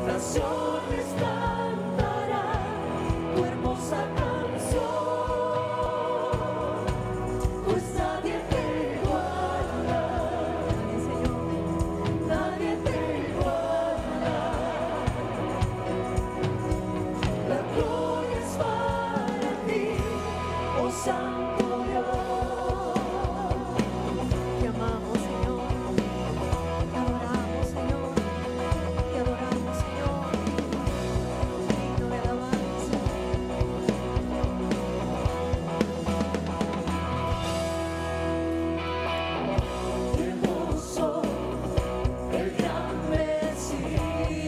naciones cantarán tu hermosa canción, pues nadie te iguala, nadie te iguala. La gloria es para ti, oh Santo Dios. Te amamos, Señor. Te adoramos, Señor. Te adoramos, Señor. Digno de alabanza. Hermoso, el gran Mesías,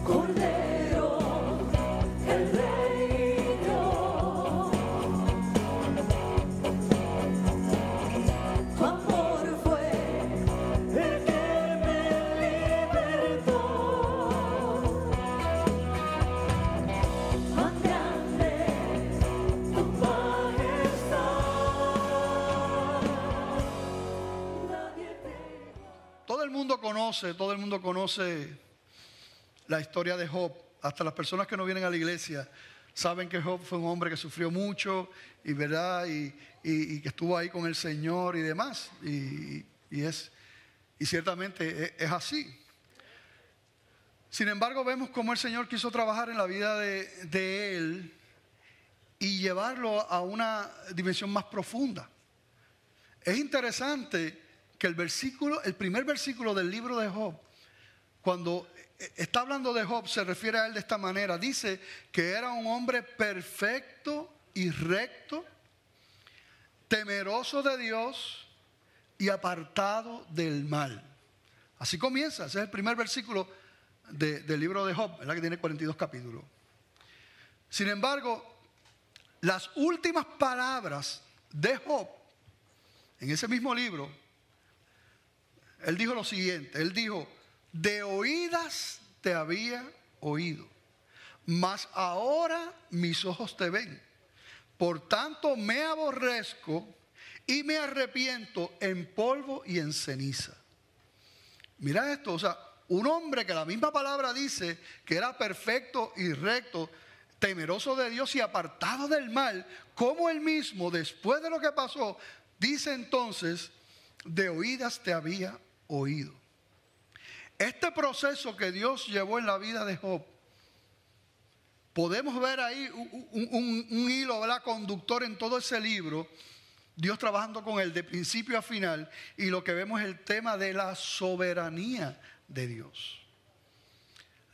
Cordero, el Rey Dios. Tu amor fue el que me libertó. Más grande tu majestad. Nadie te Todo el mundo conoce la historia de Job. Hasta las personas que no vienen a la iglesia saben que Job fue un hombre que sufrió mucho y verdad y que estuvo ahí con el Señor y demás. Y ciertamente es así. Sin embargo, vemos cómo el Señor quiso trabajar en la vida de él y llevarlo a una dimensión más profunda. Es interesante que el primer versículo del libro de Job, cuando está hablando de Job, se refiere a él de esta manera. Dice que era un hombre perfecto y recto, temeroso de Dios y apartado del mal. Así comienza, ese es el primer versículo del libro de Job, ¿verdad? Que tiene 42 capítulos. Sin embargo, las últimas palabras de Job, en ese mismo libro, él dijo lo siguiente, él dijo: de oídas te había oído, mas ahora mis ojos te ven. Por tanto me aborrezco y me arrepiento en polvo y en ceniza. Mira esto, o sea, un hombre que la misma palabra dice que era perfecto y recto, temeroso de Dios y apartado del mal, como él mismo, después de lo que pasó, dice entonces: de oídas te había oído. Este proceso que Dios llevó en la vida de Job, podemos ver ahí un hilo, ¿verdad?, conductor en todo ese libro, Dios trabajando con él de principio a final, y lo que vemos es el tema de la soberanía de Dios.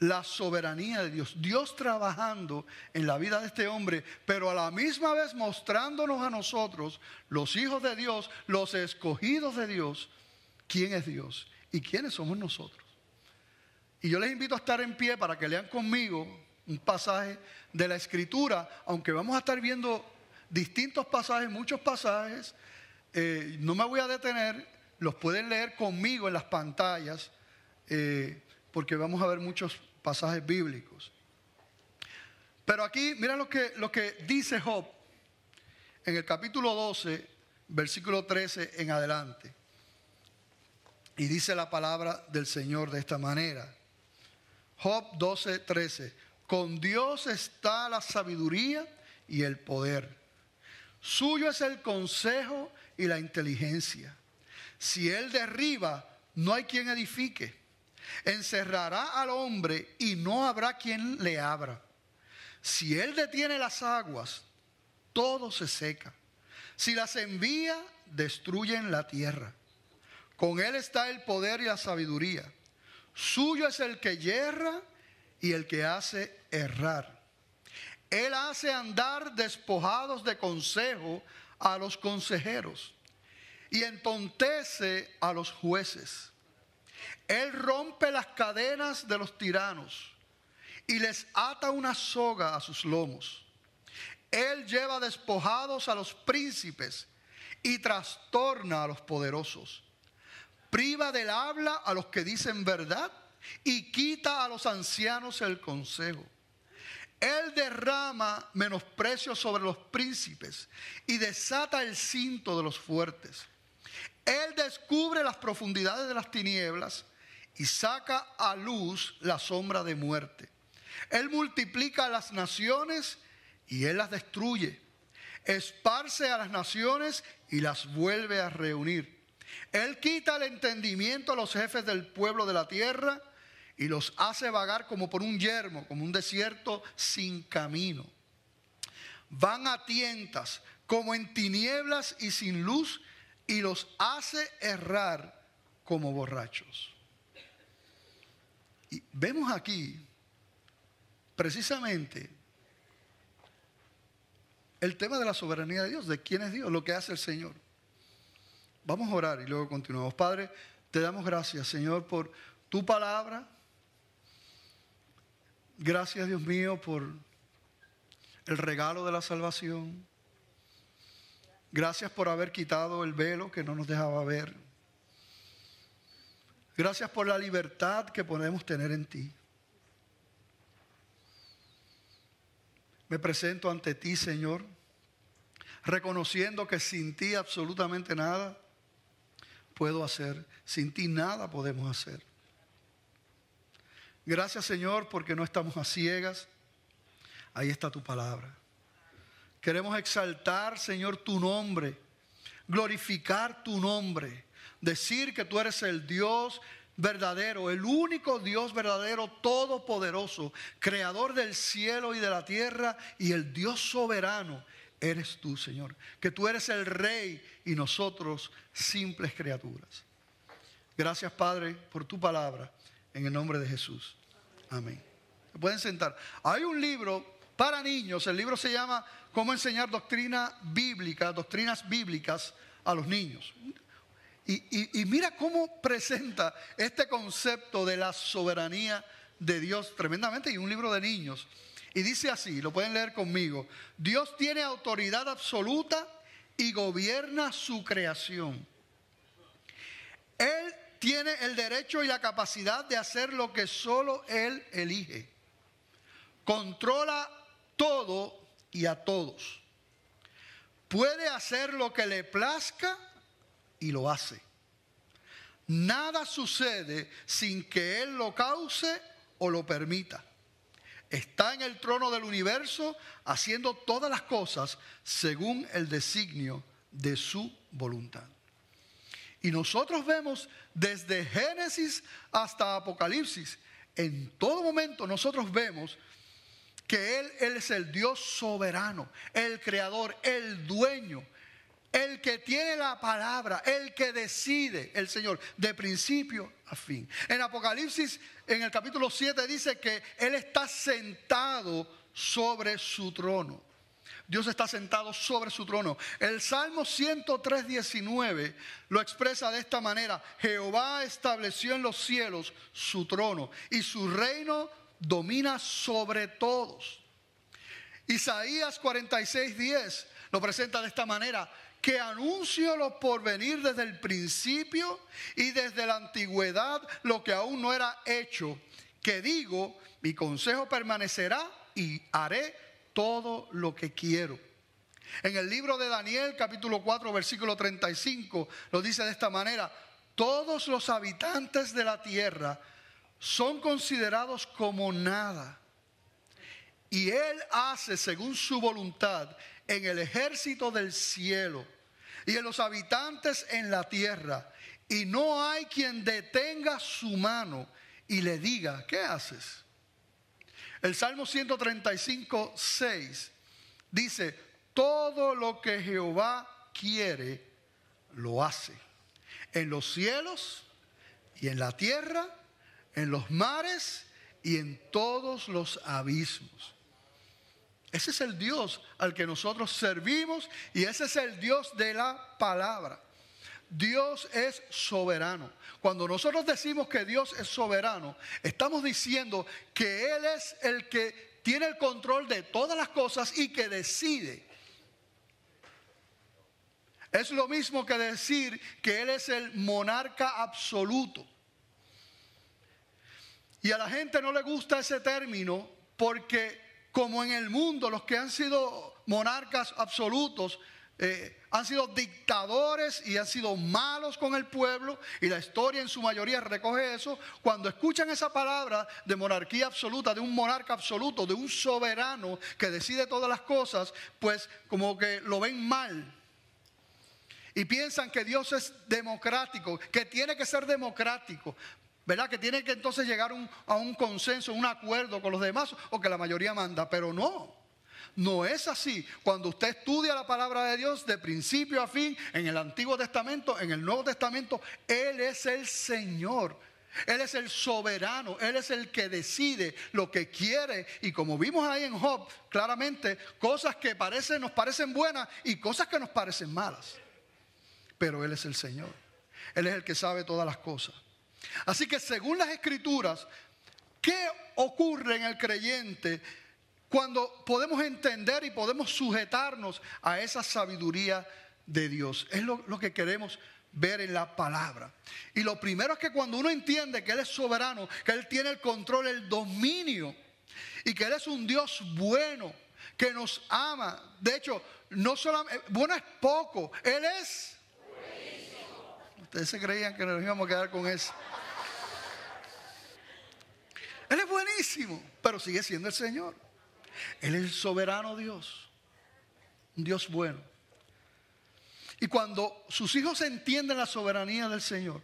La soberanía de Dios, Dios trabajando en la vida de este hombre, pero a la misma vez mostrándonos a nosotros, los hijos de Dios, los escogidos de Dios, quién es Dios y quiénes somos nosotros. Y yo les invito a estar en pie para que lean conmigo un pasaje de la Escritura, aunque vamos a estar viendo distintos pasajes, muchos pasajes. No me voy a detener, los pueden leer conmigo en las pantallas, porque vamos a ver muchos pasajes bíblicos. Pero aquí, mira lo que dice Job en el capítulo 12, versículo 13 en adelante. Y dice la palabra del Señor de esta manera. Job 12, 13. Con Dios está la sabiduría y el poder. Suyo es el consejo y la inteligencia. Si Él derriba, no hay quien edifique. Encerrará al hombre y no habrá quien le abra. Si Él detiene las aguas, todo se seca. Si las envía, destruyen la tierra. Con Él está el poder y la sabiduría. Suyo es el que yerra y el que hace errar. Él hace andar despojados de consejo a los consejeros y entontece a los jueces. Él rompe las cadenas de los tiranos y les ata una soga a sus lomos. Él lleva despojados a los príncipes y trastorna a los poderosos. Priva del habla a los que dicen verdad y quita a los ancianos el consejo. Él derrama menosprecio sobre los príncipes y desata el cinto de los fuertes. Él descubre las profundidades de las tinieblas y saca a luz la sombra de muerte. Él multiplica a las naciones y Él las destruye. Esparce a las naciones y las vuelve a reunir. Él quita el entendimiento a los jefes del pueblo de la tierra y los hace vagar como por un yermo, como un desierto sin camino. Van a tientas como en tinieblas y sin luz, y los hace errar como borrachos. Y vemos aquí precisamente el tema de la soberanía de Dios, de quién es Dios, lo que hace el Señor. Vamos a orar y luego continuamos. Padre, te damos gracias, Señor, por tu palabra. Gracias, Dios mío, por el regalo de la salvación. Gracias por haber quitado el velo que no nos dejaba ver. Gracias por la libertad que podemos tener en ti. Me presento ante ti, Señor, reconociendo que sin ti absolutamente nada puedo hacer. Sin ti nada podemos hacer. Gracias, Señor, porque no estamos a ciegas. Ahí está tu palabra. Queremos exaltar, Señor, tu nombre, glorificar tu nombre, decir que tú eres el Dios verdadero, el único Dios verdadero, todopoderoso, creador del cielo y de la tierra, y el Dios soberano eres tú, Señor. Que tú eres el Rey y nosotros simples criaturas. Gracias, Padre, por tu palabra, en el nombre de Jesús. Amén. Se pueden sentar. Hay un libro para niños, el libro se llama Cómo enseñar doctrinas bíblicas a los niños. Y mira cómo presenta este concepto de la soberanía de Dios tremendamente, y un libro de niños. Y dice así, lo pueden leer conmigo: Dios tiene autoridad absoluta y gobierna su creación. Él tiene el derecho y la capacidad de hacer lo que solo Él elige. Controla todo y a todos. Puede hacer lo que le plazca y lo hace. Nada sucede sin que Él lo cause o lo permita. Está en el trono del universo haciendo todas las cosas según el designio de su voluntad. Y nosotros vemos desde Génesis hasta Apocalipsis, en todo momento nosotros vemos que Él es el Dios soberano, el creador, el dueño, el que tiene la palabra, el que decide, el Señor, de principio a fin. En Apocalipsis, en el capítulo 7, dice que Él está sentado sobre su trono. Dios está sentado sobre su trono. El Salmo 103, 19 lo expresa de esta manera: Jehová estableció en los cielos su trono y su reino domina sobre todos. Isaías 46, 10 lo presenta de esta manera: que anuncio lo por venir desde el principio y desde la antigüedad lo que aún no era hecho, que digo, mi consejo permanecerá y haré todo lo que quiero. En el libro de Daniel, capítulo 4, versículo 35, lo dice de esta manera: todos los habitantes de la tierra son considerados como nada, y Él hace según su voluntad en el ejército del cielo y en los habitantes en la tierra, y no hay quien detenga su mano y le diga: ¿qué haces? El Salmo 135, 6 dice: todo lo que Jehová quiere, lo hace, en los cielos y en la tierra, en los mares y en todos los abismos. Ese es el Dios al que nosotros servimos, y ese es el Dios de la palabra. Dios es soberano. Cuando nosotros decimos que Dios es soberano, estamos diciendo que Él es el que tiene el control de todas las cosas y que decide. Es lo mismo que decir que Él es el monarca absoluto. Y a la gente no le gusta ese término porque, como en el mundo, los que han sido monarcas absolutos han sido dictadores y han sido malos con el pueblo, y la historia en su mayoría recoge eso. Cuando escuchan esa palabra de monarquía absoluta, de un monarca absoluto, de un soberano que decide todas las cosas, pues como que lo ven mal. Y piensan que Dios es democrático, que tiene que ser democrático, ¿verdad? Que tiene que entonces llegar a un consenso, un acuerdo con los demás, o que la mayoría manda. Pero no es así. Cuando usted estudia la palabra de Dios de principio a fin, en el Antiguo Testamento, en el Nuevo Testamento, Él es el Señor. Él es el soberano, Él es el que decide lo que quiere. Y como vimos ahí en Job, claramente, cosas que nos parecen buenas y cosas que nos parecen malas. Pero Él es el Señor. Él es el que sabe todas las cosas. Así que según las Escrituras, ¿qué ocurre en el creyente cuando podemos entender y podemos sujetarnos a esa sabiduría de Dios? Es lo que queremos ver en la palabra. Y lo primero es que cuando uno entiende que Él es soberano, que Él tiene el control, el dominio, y que Él es un Dios bueno, que nos ama. De hecho, no solamente, bueno es poco, Él es buenísimo. Ustedes se creían que nos íbamos a quedar con eso. Él es buenísimo, pero sigue siendo el Señor. Él es el soberano Dios, un Dios bueno. Y cuando sus hijos entienden la soberanía del Señor,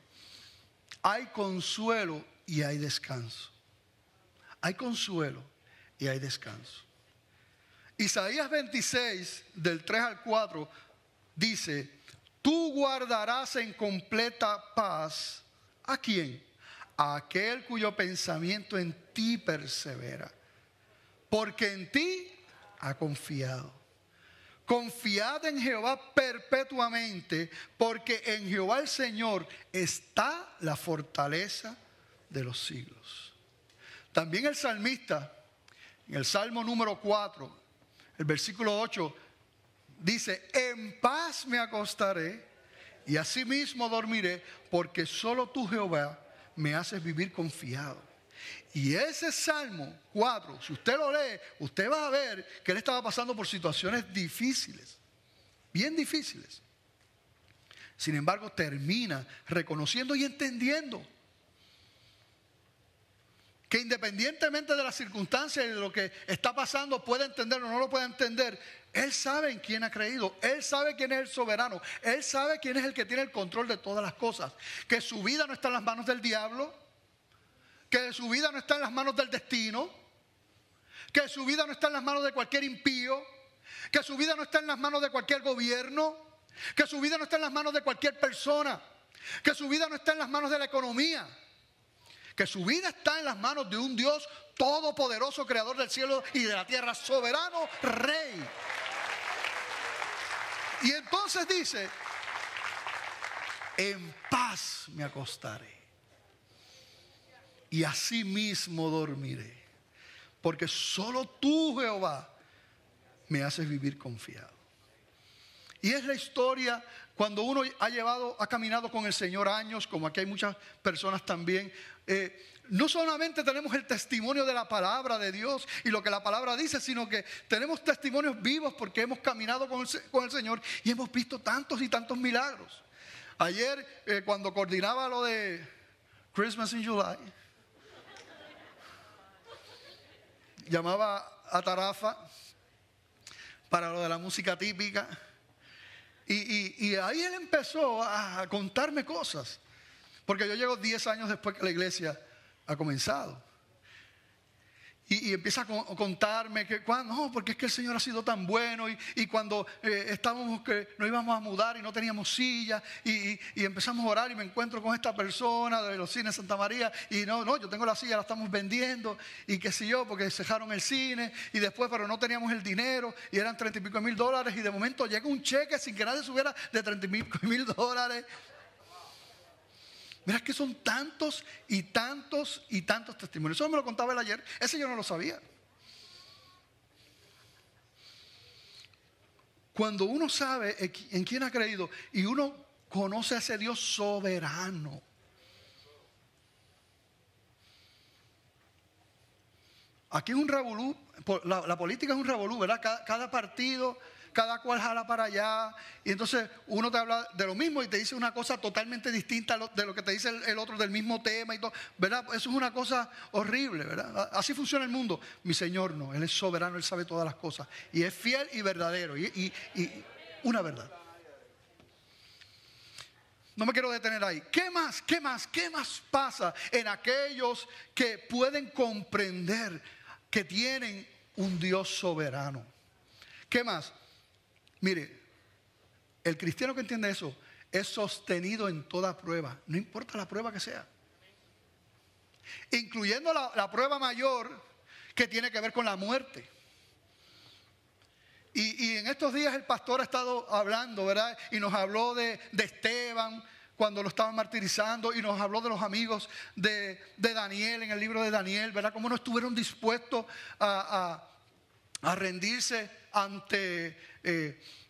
hay consuelo y hay descanso. Hay consuelo y hay descanso. Isaías 26, del 3 al 4, dice: tú guardarás en completa paz, ¿a quién? A aquel cuyo pensamiento en ti persevera, porque en ti ha confiado. Confiad en Jehová perpetuamente, porque en Jehová el Señor está la fortaleza de los siglos. También el salmista, en el Salmo número 4, el versículo 8, dice: en paz me acostaré y asimismo dormiré, porque solo tú, Jehová, me haces vivir confiado. Y ese Salmo 4, si usted lo lee, usted va a ver que él estaba pasando por situaciones difíciles, bien difíciles. Sin embargo, termina reconociendo y entendiendo que independientemente de las circunstancias y de lo que está pasando, puede entender o no lo puede entender, él sabe en quién ha creído, él sabe quién es el soberano, él sabe quién es el que tiene el control de todas las cosas, que su vida no está en las manos del diablo, que su vida no está en las manos del destino, que su vida no está en las manos de cualquier impío, que su vida no está en las manos de cualquier gobierno, que su vida no está en las manos de cualquier persona, que su vida no está en las manos de la economía, que su vida está en las manos de un Dios todopoderoso, creador del cielo y de la tierra, soberano, rey. Y entonces dice: en paz me acostaré y así mismo dormiré, porque solo tú, Jehová, me haces vivir confiado. Y es la historia cuando uno ha caminado con el Señor años, como aquí hay muchas personas también. No solamente tenemos el testimonio de la palabra de Dios y lo que la palabra dice, sino que tenemos testimonios vivos porque hemos caminado con el Señor y hemos visto tantos y tantos milagros. Ayer, cuando coordinaba lo de Christmas in July, llamaba a Tarafa para lo de la música típica. Y ahí él empezó a contarme cosas. Porque yo llego 10 años después que la iglesia ha comenzado. Y empieza a contarme que no, porque es que el Señor ha sido tan bueno. Y cuando estábamos, que nos íbamos a mudar y no teníamos silla, y empezamos a orar y me encuentro con esta persona de los cines Santa María. Y no, yo tengo la silla, la estamos vendiendo. Y qué sé yo, porque cerraron el cine. Y después, pero no teníamos el dinero. Y eran $30 y pico mil. Y de momento llega un cheque sin que nadie supiera de $30 y pico mil. Mira que son tantos y tantos y tantos testimonios. Eso me lo contaba él ayer. Ese yo no lo sabía. Cuando uno sabe en quién ha creído y uno conoce a ese Dios soberano, aquí es un revolú. La política es un revolú, ¿verdad? Cada partido cada cual jala para allá. Y entonces uno te habla de lo mismo y te dice una cosa totalmente distinta de lo que te dice el otro del mismo tema y todo, ¿verdad? Eso es una cosa horrible, ¿verdad? Así funciona el mundo. Mi Señor no, Él es soberano, Él sabe todas las cosas. Y es fiel y verdadero. Y una verdad. No me quiero detener ahí. ¿Qué más pasa en aquellos que pueden comprender que tienen un Dios soberano? ¿Qué más? Mire, el cristiano que entiende eso es sostenido en toda prueba, no importa la prueba que sea. Incluyendo la prueba mayor que tiene que ver con la muerte. Y en estos días el pastor ha estado hablando, ¿verdad? Y nos habló de Esteban cuando lo estaban martirizando, y nos habló de los amigos de Daniel en el libro de Daniel, ¿verdad? Cómo no estuvieron dispuestos a rendirse ante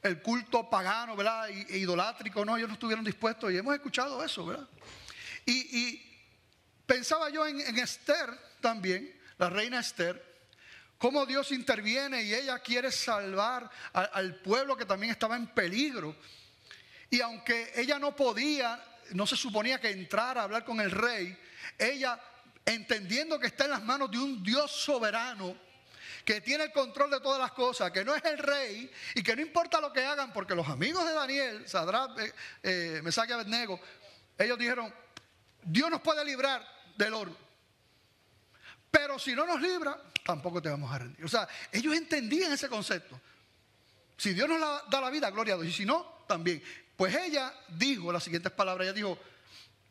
el culto pagano, ¿verdad? E idolátrico, no, ellos no estuvieron dispuestos, y hemos escuchado eso, ¿verdad? Y pensaba yo en Esther también, la reina Esther, cómo Dios interviene y ella quiere salvar al pueblo que también estaba en peligro. Y aunque ella no podía, no se suponía que entrara a hablar con el rey, ella, entendiendo que está en las manos de un Dios soberano, que tiene el control de todas las cosas, que no es el rey y que no importa lo que hagan, porque los amigos de Daniel, Sadrach, Mesach y Abednego, ellos dijeron, Dios nos puede librar del horno, pero si no nos libra, tampoco te vamos a rendir. O sea, ellos entendían ese concepto. Si Dios nos da la vida, gloria a Dios. Y si no, también. Pues ella dijo las siguientes palabras. Ella dijo,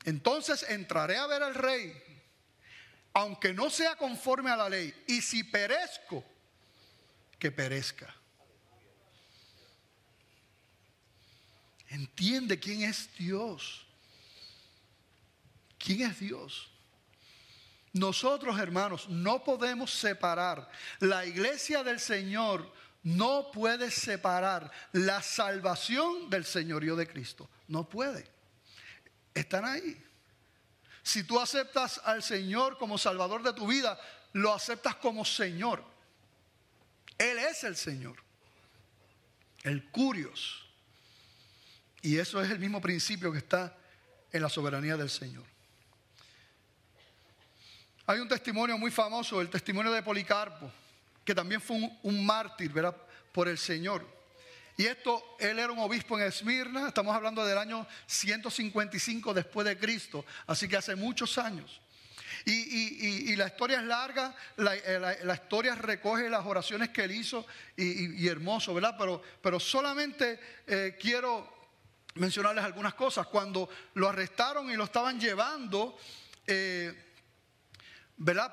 entonces entraré a ver al rey, aunque no sea conforme a la ley. Y si perezco, que perezca. Entiende quién es Dios. ¿Quién es Dios? Nosotros, hermanos, no podemos separar. La iglesia del Señor no puede separar la salvación del señorío de Cristo. No puede. Están ahí. Si tú aceptas al Señor como Salvador de tu vida, lo aceptas como Señor. Él es el Señor. El Kurios. Y eso es el mismo principio que está en la soberanía del Señor. Hay un testimonio muy famoso, el testimonio de Policarpo, que también fue un mártir, ¿verdad?, por el Señor. Y él era un obispo en Esmirna, estamos hablando del año 155 después de Cristo, así que hace muchos años. Y la historia es larga, la historia recoge las oraciones que él hizo y hermoso, ¿verdad? Pero solamente quiero mencionarles algunas cosas. Cuando lo arrestaron y lo estaban llevando, ¿verdad?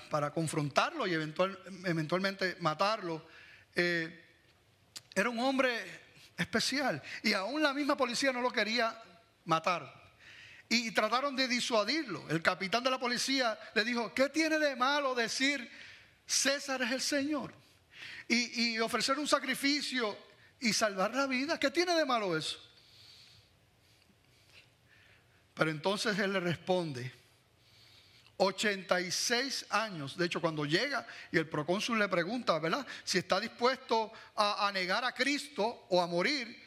Para confrontarlo y eventualmente matarlo. Era un hombre especial y aún la misma policía no lo quería matar. Y trataron de disuadirlo. El capitán de la policía le dijo, ¿qué tiene de malo decir César es el Señor? Y ofrecer un sacrificio y salvar la vida. ¿Qué tiene de malo eso? Pero entonces él le responde, 86 años, de hecho cuando llega y el procónsul le pregunta, ¿verdad?, si está dispuesto a negar a Cristo o a morir,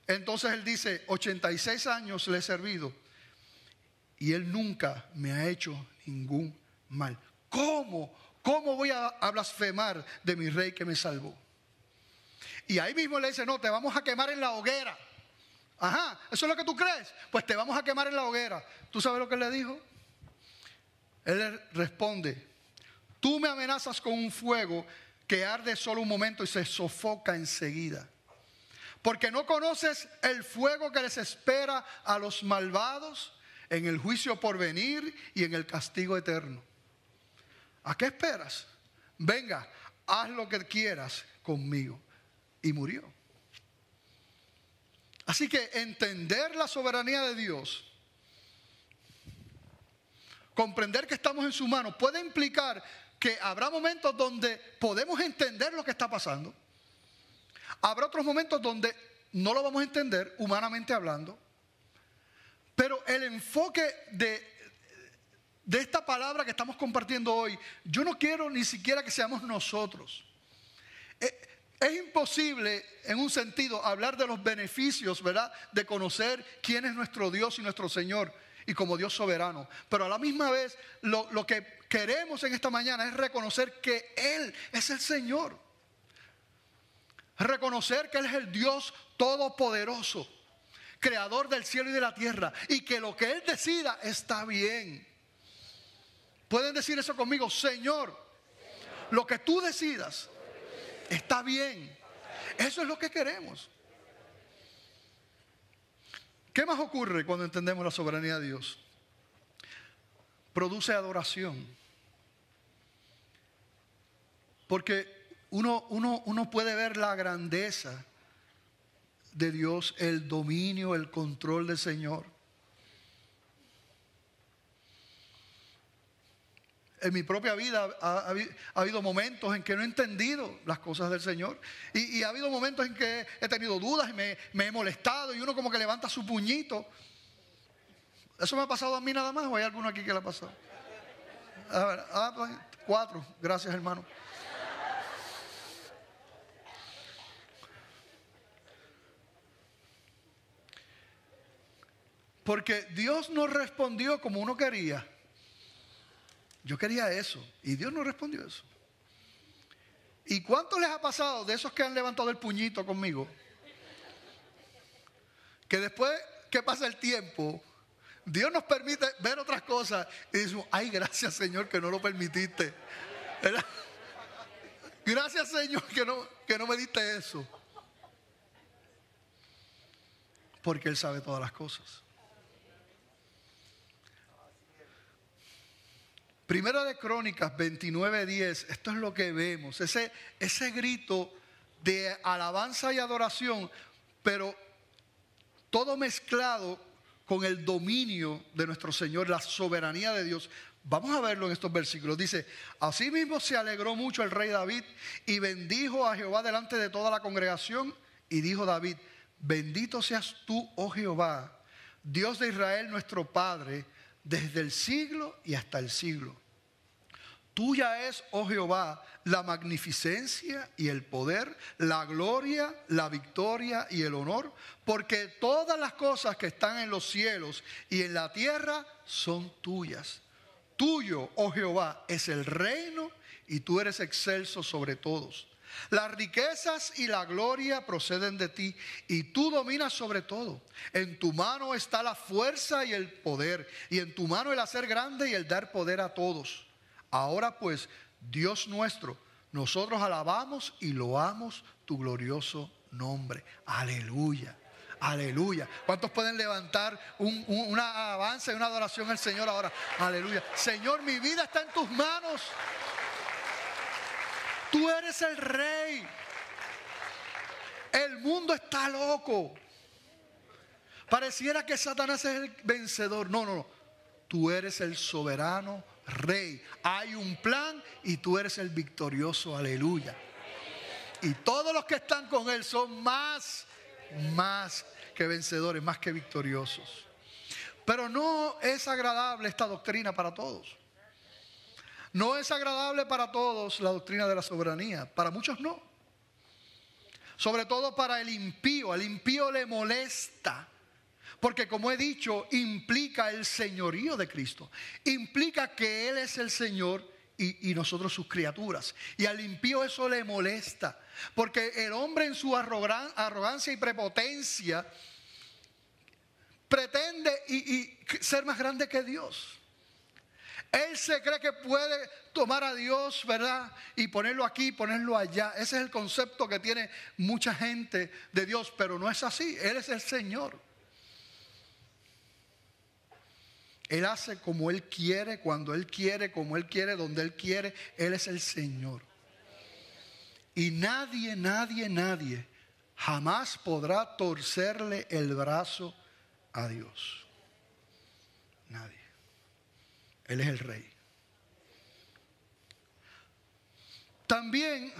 entonces él dice, 86 años le he servido y él nunca me ha hecho ningún mal. ¿Cómo voy a blasfemar de mi rey que me salvó? Y ahí mismo le dice, no, te vamos a quemar en la hoguera. Ajá, ¿eso es lo que tú crees? Pues te vamos a quemar en la hoguera. ¿Tú sabes lo que él le dijo? Él le responde, tú me amenazas con un fuego que arde solo un momento y se sofoca enseguida. Porque no conoces el fuego que les espera a los malvados en el juicio por venir y en el castigo eterno. ¿A qué esperas? Venga, haz lo que quieras conmigo. Y murió. Así que entender la soberanía de Dios, comprender que estamos en su mano, puede implicar que habrá momentos donde podemos entender lo que está pasando. Habrá otros momentos donde no lo vamos a entender, humanamente hablando. Pero el enfoque de esta palabra que estamos compartiendo hoy, yo no quiero ni siquiera que seamos nosotros. Es imposible, en un sentido, hablar de los beneficios, ¿verdad?, de conocer quién es nuestro Dios y nuestro Señor, y como Dios soberano. Pero a la misma vez, lo que queremos en esta mañana es reconocer que Él es el Señor. Reconocer que Él es el Dios todopoderoso, creador del cielo y de la tierra, y que lo que Él decida está bien. ¿Pueden decir eso conmigo? Señor, lo que tú decidas está bien. Eso es lo que queremos. ¿Qué más ocurre cuando entendemos la soberanía de Dios? Produce adoración. Porque uno puede ver la grandeza de Dios, el dominio, el control del Señor. En mi propia vida ha habido momentos en que no he entendido las cosas del Señor. Y ha habido momentos en que he tenido dudas y me he molestado. Y uno como que levanta su puñito. ¿Eso me ha pasado a mí nada más o hay alguno aquí que le ha pasado? A ver, pues, 4. Gracias, hermano. Porque Dios no respondió como uno quería. Yo quería eso y Dios no respondió eso. ¿Y cuánto les ha pasado de esos que han levantado el puñito conmigo? Que después que pasa el tiempo, Dios nos permite ver otras cosas y decimos, ay, gracias, Señor, que no lo permitiste. ¿Verdad? Gracias, Señor, que no me diste eso. Porque Él sabe todas las cosas. Primera de Crónicas 29:10, esto es lo que vemos, ese grito de alabanza y adoración, pero todo mezclado con el dominio de nuestro Señor, la soberanía de Dios. Vamos a verlo en estos versículos. Dice, asimismo se alegró mucho el rey David y bendijo a Jehová delante de toda la congregación. Y dijo David, bendito seas tú, oh Jehová, Dios de Israel nuestro Padre, desde el siglo y hasta el siglo. Tuya es, oh Jehová, la magnificencia y el poder, la gloria, la victoria y el honor, porque todas las cosas que están en los cielos y en la tierra son tuyas. Tuyo, oh Jehová, es el reino y tú eres excelso sobre todos. Las riquezas y la gloria proceden de ti y tú dominas sobre todo. En tu mano está la fuerza y el poder, y en tu mano el hacer grande y el dar poder a todos. Ahora pues, Dios nuestro, nosotros alabamos y loamos tu glorioso nombre. Aleluya, aleluya. ¿Cuántos pueden levantar una alabanza y una adoración al Señor ahora? Aleluya. Señor, mi vida está en tus manos. Tú eres el rey. El mundo está loco. Pareciera que Satanás es el vencedor. No. Tú eres el soberano rey. Hay un plan y tú eres el victorioso. Aleluya. Y todos los que están con Él son más que vencedores, más que victoriosos. Pero no es agradable esta doctrina para todos. No es agradable para todos la doctrina de la soberanía. Para muchos no. Sobre todo para el impío. Al impío le molesta. Porque como he dicho, implica el señorío de Cristo. Implica que Él es el Señor y nosotros sus criaturas. Y al impío eso le molesta. Porque el hombre en su arrogancia y prepotencia pretende ser más grande que Dios. Él se cree que puede tomar a Dios, ¿verdad? Y ponerlo aquí, ponerlo allá. Ese es el concepto que tiene mucha gente de Dios, pero no es así. Él es el Señor. Él hace como Él quiere, cuando Él quiere, como Él quiere, donde Él quiere. Él es el Señor. Y nadie jamás podrá torcerle el brazo a Dios. Nadie. Él es el rey. También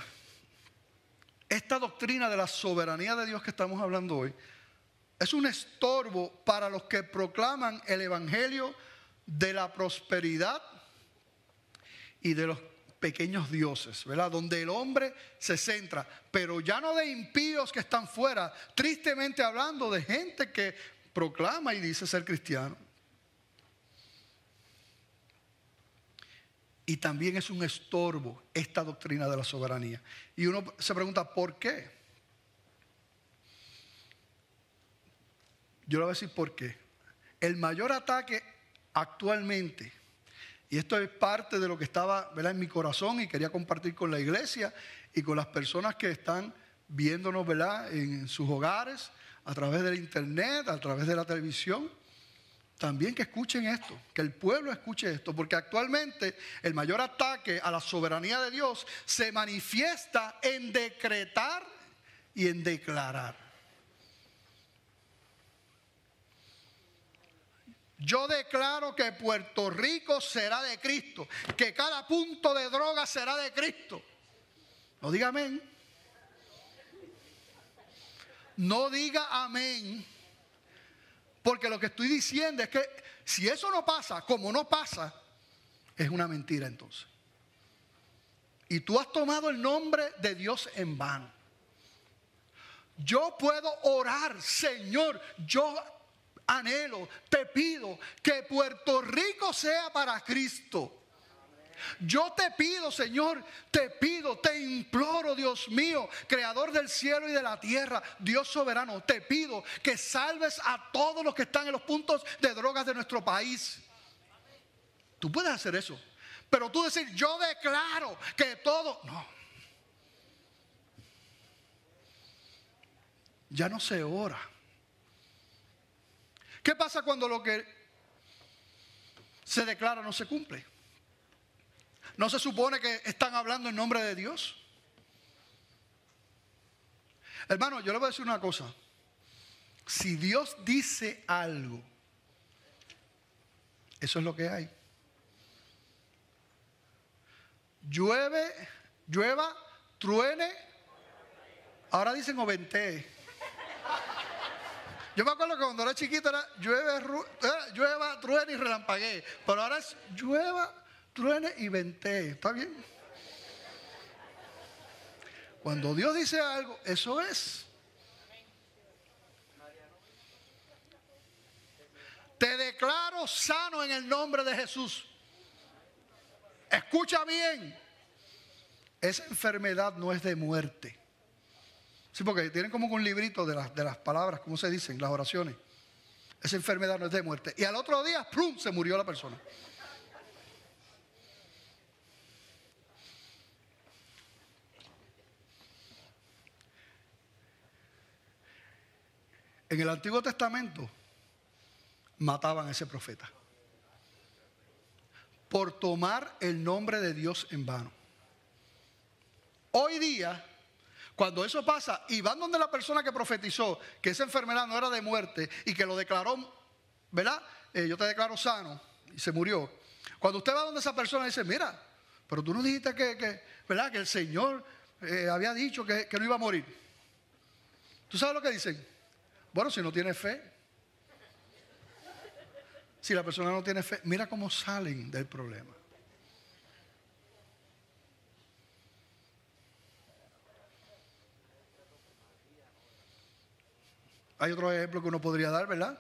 esta doctrina de la soberanía de Dios que estamos hablando hoy es un estorbo para los que proclaman el evangelio de la prosperidad y de los pequeños dioses, ¿verdad? Donde el hombre se centra, pero ya no de impíos que están fuera, tristemente hablando de gente que proclama y dice ser cristiano. Y también es un estorbo esta doctrina de la soberanía. Y uno se pregunta, ¿por qué? Yo le voy a decir por qué. El mayor ataque actualmente, y esto es parte de lo que estaba, ¿verdad?, en mi corazón y quería compartir con la iglesia y con las personas que están viéndonos, ¿verdad?, en sus hogares, a través del internet, a través de la televisión. También que escuchen esto, que el pueblo escuche esto, porque actualmente el mayor ataque a la soberanía de Dios se manifiesta en decretar y en declarar. Yo declaro que Puerto Rico será de Cristo, que cada punto de droga será de Cristo. No diga amén. No diga amén. Porque lo que estoy diciendo es que si eso no pasa, como no pasa, es una mentira entonces. Y tú has tomado el nombre de Dios en vano. Yo puedo orar, Señor, yo anhelo, te pido que Puerto Rico sea para Cristo. Yo te pido, Señor, te pido, te imploro, Dios mío, creador del cielo y de la tierra, Dios soberano, te pido que salves a todos los que están en los puntos de drogas de nuestro país. Tú puedes hacer eso, pero tú decir, yo declaro que todo, no. Ya no se ora. ¿Qué pasa cuando lo que se declara no se cumple? ¿No se supone que están hablando en nombre de Dios? Hermano, yo le voy a decir una cosa. Si Dios dice algo, eso es lo que hay. Llueva, truene, ahora dicen oventee. Yo me acuerdo que cuando era chiquito era llueva, truene y relampaguee. Pero ahora es llueva, truene y ventee. ¿Está bien? Cuando Dios dice algo, eso es. Te declaro sano en el nombre de Jesús. Escucha bien. Esa enfermedad no es de muerte. Sí, porque tienen como un librito de las palabras, ¿cómo se dicen? Las oraciones. Esa enfermedad no es de muerte. Y al otro día, ¡plum!, se murió la persona. En el Antiguo Testamento mataban a ese profeta por tomar el nombre de Dios en vano. Hoy día, cuando eso pasa y van donde la persona que profetizó que esa enfermedad no era de muerte y que lo declaró, ¿verdad? Yo te declaro sano, y se murió. Cuando usted va donde esa persona dice, mira, pero tú no dijiste ¿verdad?, que el Señor había dicho que no iba a morir. ¿Tú sabes lo que dicen? Bueno, si no tiene fe. Si la persona no tiene fe, mira cómo salen del problema. Hay otro ejemplo que uno podría dar, ¿verdad?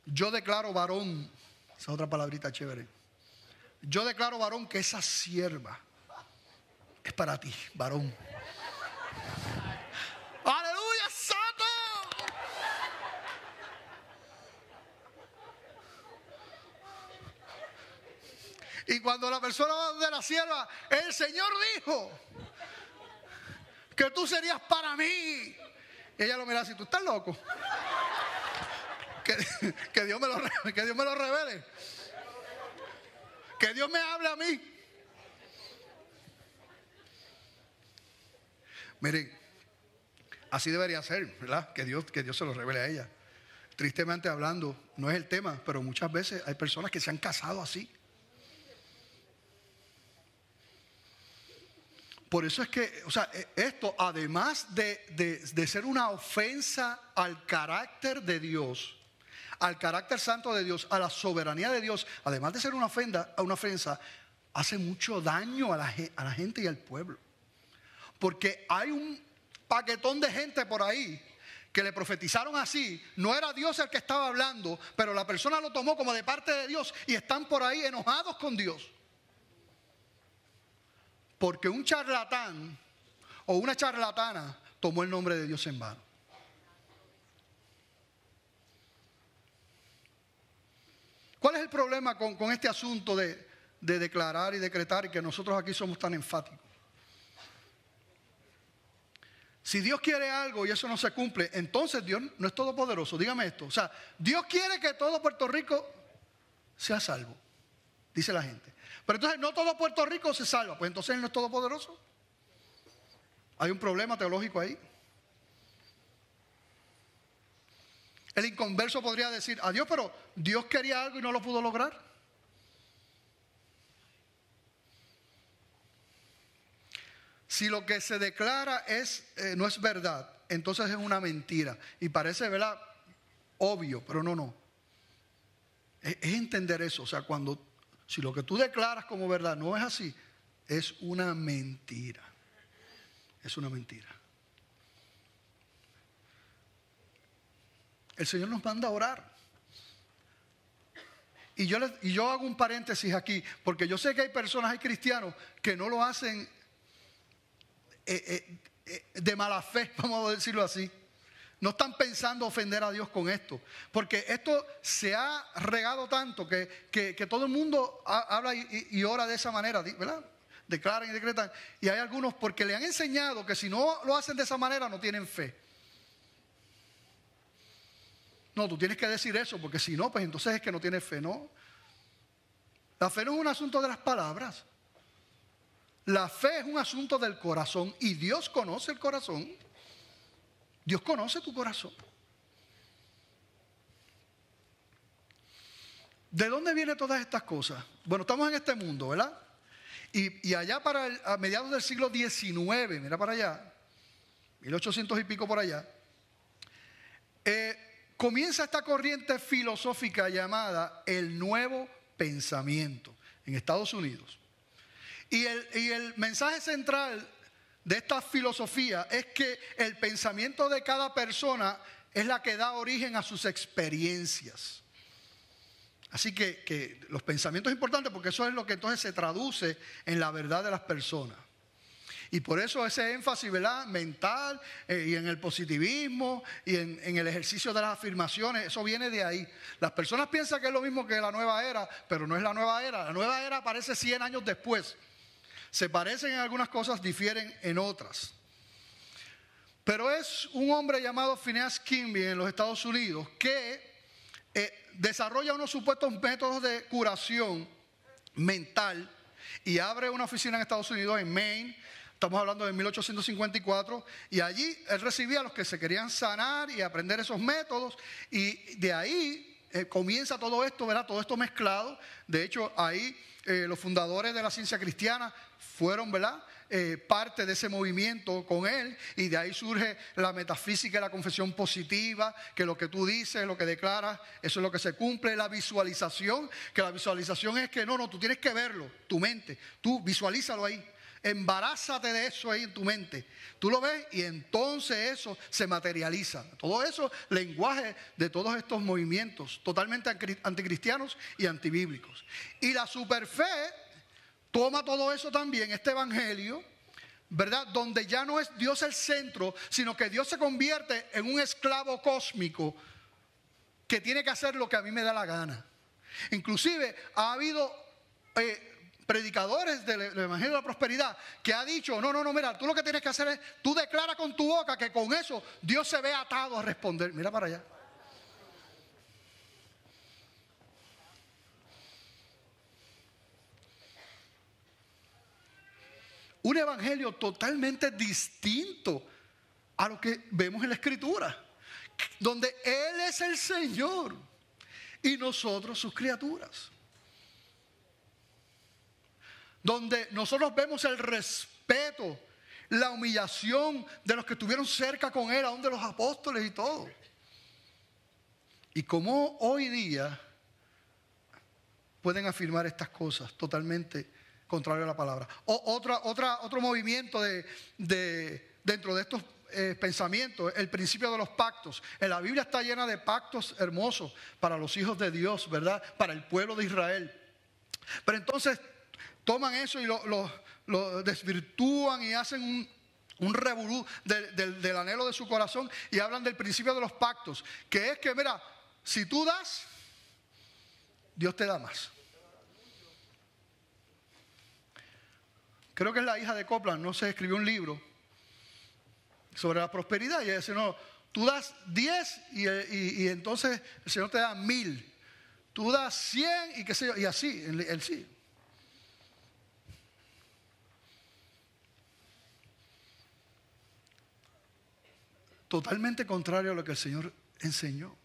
Yo declaro varón, esa otra palabrita chévere. Yo declaro varón que esa sierva es para ti, varón. ¡Aleluya, santo! Y cuando la persona va de la sierva, el Señor dijo que tú serías para mí. Y ella lo mira así, ¿tú estás loco? Que Dios me lo revele. Que Dios me hable a mí. Miren, así debería ser, ¿verdad? Que Dios se lo revele a ella. Tristemente hablando, no es el tema, pero muchas veces hay personas que se han casado así. Por eso es que, o sea, esto además de ser una ofensa al carácter de Dios, al carácter santo de Dios, a la soberanía de Dios, además de ser una ofensa, hace mucho daño a la gente y al pueblo. Porque hay un paquetón de gente por ahí que le profetizaron así. No era Dios el que estaba hablando, pero la persona lo tomó como de parte de Dios y están por ahí enojados con Dios. Porque un charlatán o una charlatana tomó el nombre de Dios en vano. ¿Cuál es el problema con este asunto de declarar y decretar y que nosotros aquí somos tan enfáticos? Si Dios quiere algo y eso no se cumple, entonces Dios no es todopoderoso. Dígame esto. O sea, Dios quiere que todo Puerto Rico sea salvo, dice la gente. Pero entonces no todo Puerto Rico se salva. Pues entonces Él no es todopoderoso. Hay un problema teológico ahí. El inconverso podría decir, adiós, pero Dios quería algo y no lo pudo lograr. Si lo que se declara no es verdad, entonces es una mentira. Y parece, ¿verdad?, obvio, pero no. Es entender eso. O sea, si lo que tú declaras como verdad no es así, es una mentira. Es una mentira. El Señor nos manda a orar. Y yo hago un paréntesis aquí, porque yo sé que hay personas, hay cristianos que no lo hacen de mala fe, vamos a decirlo así. No están pensando ofender a Dios con esto, porque esto se ha regado tanto que todo el mundo habla y ora de esa manera, ¿verdad? Declaran y decretan. Y hay algunos porque le han enseñado que si no lo hacen de esa manera no tienen fe. No, tú tienes que decir eso, porque si no, pues entonces es que no tienes fe, ¿no? La fe no es un asunto de las palabras. La fe es un asunto del corazón y Dios conoce el corazón. Dios conoce tu corazón. ¿De dónde vienen todas estas cosas? Bueno, estamos en este mundo, ¿verdad? Y allá a mediados del siglo XIX, mira para allá, 1800 y pico por allá, comienza esta corriente filosófica llamada el nuevo pensamiento en Estados Unidos. Y el mensaje central de esta filosofía es que el pensamiento de cada persona es la que da origen a sus experiencias. Así que los pensamientos es importante porque eso es lo que entonces se traduce en la verdad de las personas. Y por eso ese énfasis, ¿verdad?, mental y en el positivismo y en el ejercicio de las afirmaciones, eso viene de ahí. Las personas piensan que es lo mismo que la nueva era, pero no es la nueva era. La nueva era aparece 100 años después. Se parecen en algunas cosas, difieren en otras. Pero es un hombre llamado Phineas Kimby en los Estados Unidos que desarrolla unos supuestos métodos de curación mental y abre una oficina en Estados Unidos, en Maine. Estamos hablando de 1854. Y allí él recibía a los que se querían sanar y aprender esos métodos. Y de ahí comienza todo esto, ¿verdad? Todo esto mezclado. De hecho, ahí los fundadores de la ciencia cristiana fueron, ¿verdad?, parte de ese movimiento con él, y de ahí surge la metafísica y la confesión positiva, que lo que tú dices, lo que declaras, eso es lo que se cumple. La visualización, que la visualización es que no, tú tienes que verlo, tu mente, tú visualízalo ahí, embarázate de eso ahí en tu mente, tú lo ves y entonces eso se materializa. Todo eso, lenguaje de todos estos movimientos totalmente anticristianos y antibíblicos. Y la superfe toma todo eso también, este evangelio, ¿verdad?, donde ya no es Dios el centro, sino que Dios se convierte en un esclavo cósmico que tiene que hacer lo que a mí me da la gana. Inclusive ha habido predicadores del evangelio de la prosperidad que ha dicho, no, mira, tú lo que tienes que hacer es, tú declara con tu boca que con eso Dios se ve atado a responder. Mira para allá. Un evangelio totalmente distinto a lo que vemos en la Escritura, donde Él es el Señor y nosotros sus criaturas. Donde nosotros vemos el respeto, la humillación de los que estuvieron cerca con Él, aún de los apóstoles y todo. Y cómo hoy día pueden afirmar estas cosas totalmente contrario a la palabra. Otro movimiento dentro de estos pensamientos, el principio de los pactos. En la Biblia está llena de pactos hermosos para los hijos de Dios, ¿verdad? Para el pueblo de Israel. Pero entonces toman eso y lo desvirtúan y hacen un revolú del anhelo de su corazón y hablan del principio de los pactos, que es que, mira, si tú das, Dios te da más. Creo que es la hija de Copland, no sé, escribió un libro sobre la prosperidad y ella dice, no, tú das 10 y entonces el Señor te da 1000. Tú das 100 y qué sé yo, y así, él sí. Totalmente contrario a lo que el Señor enseñó.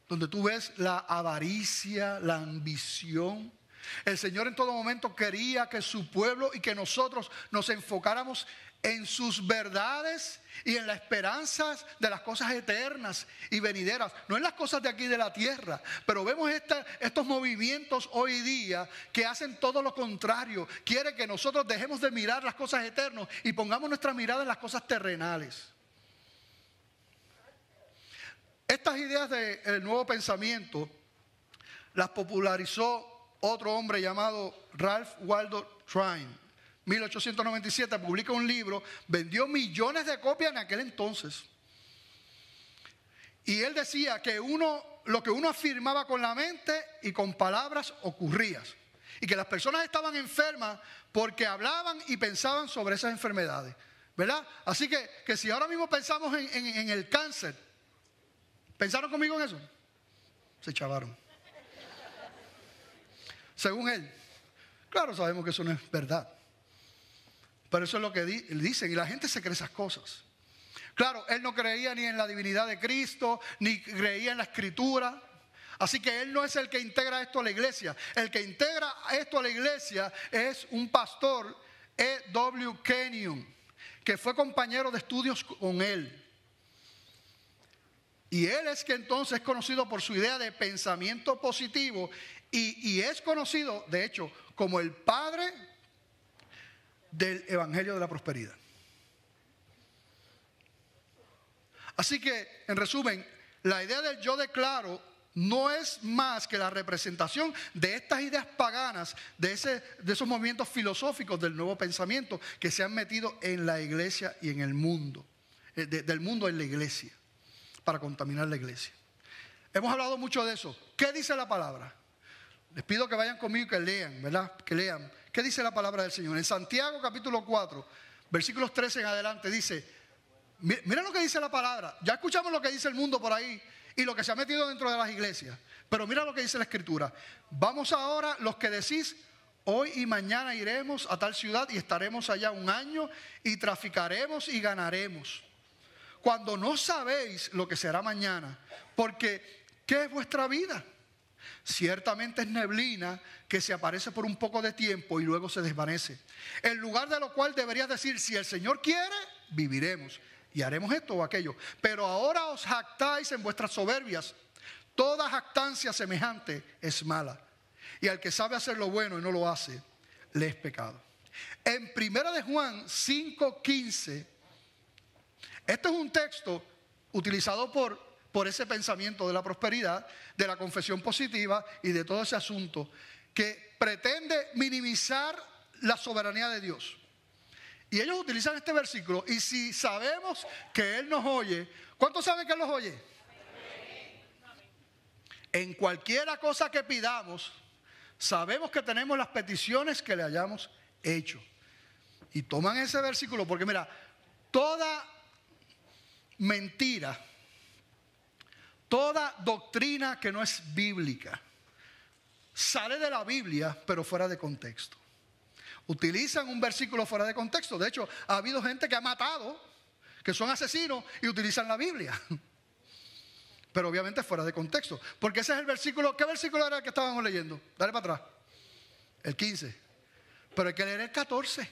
Donde tú ves la avaricia, la ambición. El Señor en todo momento quería que su pueblo y que nosotros nos enfocáramos en sus verdades y en las esperanzas de las cosas eternas y venideras, no en las cosas de aquí de la tierra. Pero vemos estos movimientos hoy día que hacen todo lo contrario. Quiere que nosotros dejemos de mirar las cosas eternas y pongamos nuestra mirada en las cosas terrenales. Estas ideas del nuevo pensamiento las popularizó otro hombre llamado Ralph Waldo Trine. 1897 publica un libro, vendió millones de copias en aquel entonces. Y él decía que lo que uno afirmaba con la mente y con palabras ocurría. Y que las personas estaban enfermas porque hablaban y pensaban sobre esas enfermedades, ¿verdad? Así que si ahora mismo pensamos en el cáncer, ¿pensaron conmigo en eso? Se chavaron. Según él. Claro, sabemos que eso no es verdad. Pero eso es lo que dicen y la gente se cree esas cosas. Claro, él no creía ni en la divinidad de Cristo, ni creía en la Escritura. Así que él no es el que integra esto a la iglesia. El que integra esto a la iglesia es un pastor, E.W. Kenyon, que fue compañero de estudios con él. Y él es que entonces es conocido por su idea de pensamiento positivo y es conocido, de hecho, como el padre del evangelio de la prosperidad. Así que, en resumen, la idea del yo declaro no es más que la representación de estas ideas paganas, de esos movimientos filosóficos del nuevo pensamiento que se han metido en la iglesia y en el mundo, del mundo en la iglesia, para contaminar la iglesia. Hemos hablado mucho de eso. ¿Qué dice la palabra? Les pido que vayan conmigo y que lean, ¿verdad? Que lean. ¿Qué dice la palabra del Señor? En Santiago capítulo 4, versículos 13 en adelante dice, mira lo que dice la palabra. Ya escuchamos lo que dice el mundo por ahí y lo que se ha metido dentro de las iglesias. Pero mira lo que dice la Escritura. Vamos ahora los que decís, hoy y mañana iremos a tal ciudad y estaremos allá un año y traficaremos y ganaremos. Cuando no sabéis lo que será mañana, porque ¿qué es vuestra vida? Ciertamente es neblina que se aparece por un poco de tiempo y luego se desvanece. En lugar de lo cual deberías decir, si el Señor quiere, viviremos y haremos esto o aquello. Pero ahora os jactáis en vuestras soberbias. Toda jactancia semejante es mala. Y al que sabe hacer lo bueno y no lo hace, le es pecado. En 1 de Juan 5:15, este es un texto utilizado por ese pensamiento de la prosperidad, de la confesión positiva y de todo ese asunto que pretende minimizar la soberanía de Dios. Y ellos utilizan este versículo y si sabemos que Él nos oye, ¿cuántos saben que Él nos oye? En cualquiera cosa que pidamos, sabemos que tenemos las peticiones que le hayamos hecho. Y toman ese versículo porque mira, toda mentira, toda doctrina que no es bíblica sale de la Biblia pero fuera de contexto. Utilizan un versículo fuera de contexto. De hecho, ha habido gente que ha matado, que son asesinos y utilizan la Biblia. Pero obviamente fuera de contexto. Porque ese es el versículo. ¿Qué versículo era el que estábamos leyendo? Dale para atrás. El 15. Pero hay que leer el 14.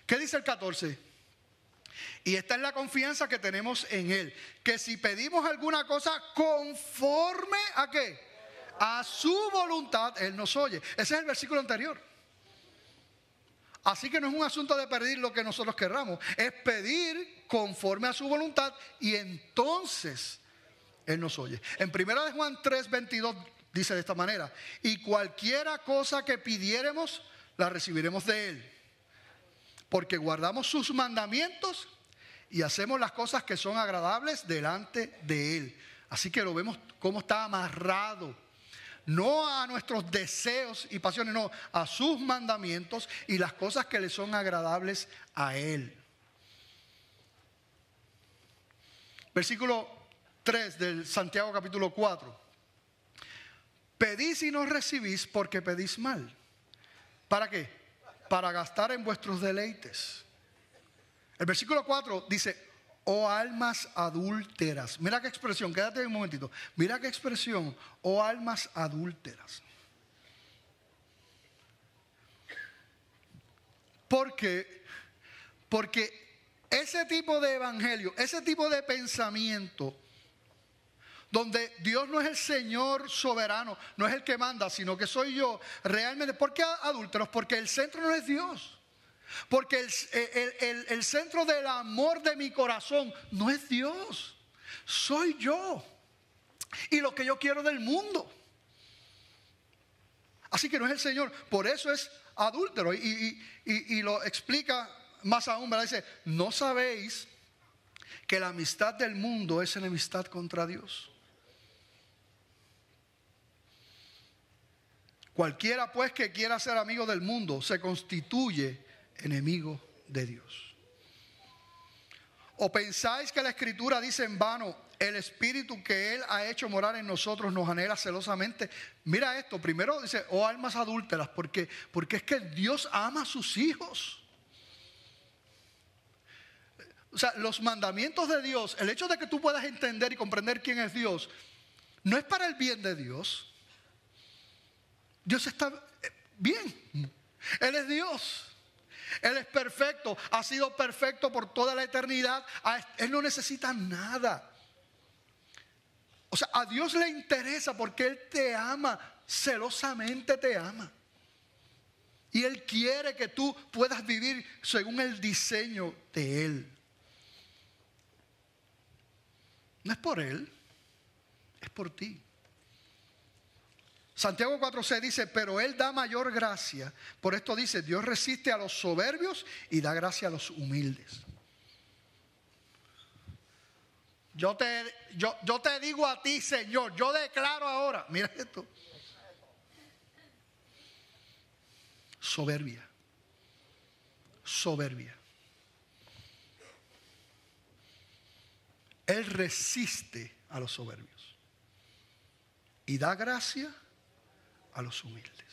¿Qué dice el 14? Y esta es la confianza que tenemos en Él. Que si pedimos alguna cosa conforme a ¿qué? A su voluntad, Él nos oye. Ese es el versículo anterior. Así que no es un asunto de pedir lo que nosotros querramos. Es pedir conforme a su voluntad y entonces Él nos oye. En 1 de Juan 3:22 dice de esta manera: y cualquiera cosa que pidiéremos, la recibiremos de Él. Porque guardamos sus mandamientos y hacemos las cosas que son agradables delante de Él. Así que lo vemos cómo está amarrado. No a nuestros deseos y pasiones, no, a sus mandamientos y las cosas que le son agradables a Él. Versículo 3 del Santiago capítulo 4. Pedís y no recibís porque pedís mal. ¿Para qué? Para gastar en vuestros deleites. El versículo 4 dice: oh almas adúlteras. Mira qué expresión, quédate ahí un momentito. Mira qué expresión, oh almas adúlteras. Porque ese tipo de evangelio, ese tipo de pensamiento, donde Dios no es el Señor soberano, no es el que manda, sino que soy yo realmente. ¿Por qué adúlteros? Porque el centro no es Dios. Porque el centro del amor de mi corazón no es Dios, soy yo y lo que yo quiero del mundo. Así que no es el Señor, por eso es adúltero. Y lo explica más aún, ¿verdad? Dice: ¿no sabéis que la amistad del mundo es enemistad contra Dios? Cualquiera pues que quiera ser amigo del mundo se constituye enemigo de Dios. ¿O pensáis que la Escritura dice en vano: el Espíritu que Él ha hecho morar en nosotros nos anhela celosamente? Mira esto, primero dice: oh almas adúlteras, porque es que Dios ama a sus hijos. O sea, los mandamientos de Dios, el hecho de que tú puedas entender y comprender quién es Dios, no es para el bien de Dios. Dios está bien, Él es Dios. Él es perfecto, ha sido perfecto por toda la eternidad. Él no necesita nada. O sea, a Dios le interesa porque Él te ama, celosamente te ama. Y Él quiere que tú puedas vivir según el diseño de Él. No es por Él, es por ti. Santiago 4:6 dice: pero Él da mayor gracia. Por esto dice: Dios resiste a los soberbios y da gracia a los humildes. Yo te digo a ti, Señor, yo declaro ahora, mira esto: soberbia. Soberbia. Él resiste a los soberbios y da gracia a los humildes.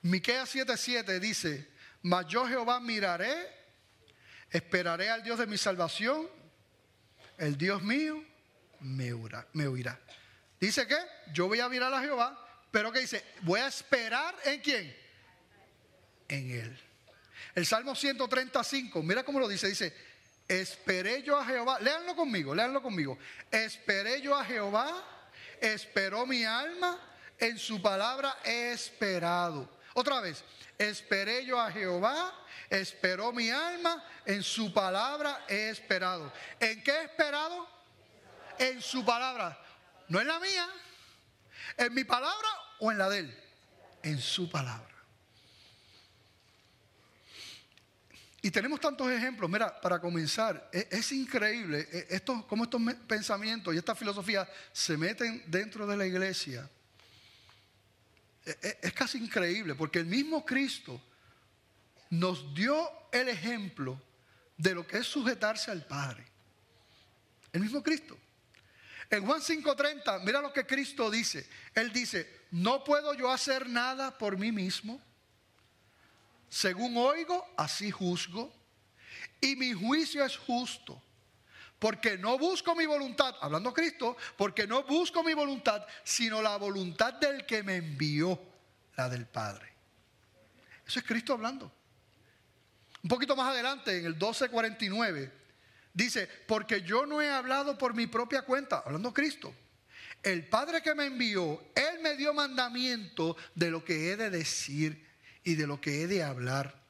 Miqueas 7:7 dice: mas yo Jehová miraré, esperaré al Dios de mi salvación, el Dios mío me oirá. Dice que yo voy a mirar a Jehová, pero que dice: voy a esperar ¿en quién? En Él. El Salmo 135, mira cómo lo dice, dice: esperé yo a Jehová. Léanlo conmigo. Esperé yo a Jehová, esperó mi alma, en su palabra he esperado. Otra vez: esperé yo a Jehová, esperó mi alma, en su palabra he esperado. ¿En qué he esperado? En su palabra. No en la mía, en mi palabra o en la de Él. En su palabra. Y tenemos tantos ejemplos. Mira, para comenzar, es increíble cómo estos pensamientos y esta filosofía se meten dentro de la iglesia. Es casi increíble, porque el mismo Cristo nos dio el ejemplo de lo que es sujetarse al Padre. El mismo Cristo. En Juan 5:30, mira lo que Cristo dice. Él dice: no puedo yo hacer nada por mí mismo. Según oigo, así juzgo, y mi juicio es justo, porque no busco mi voluntad, hablando Cristo, porque no busco mi voluntad, sino la voluntad del que me envió, la del Padre. Eso es Cristo hablando. Un poquito más adelante, en el 12:49, dice, porque yo no he hablado por mi propia cuenta, hablando Cristo. El Padre que me envió, Él me dio mandamiento de lo que he de decir y de lo que he de hablar.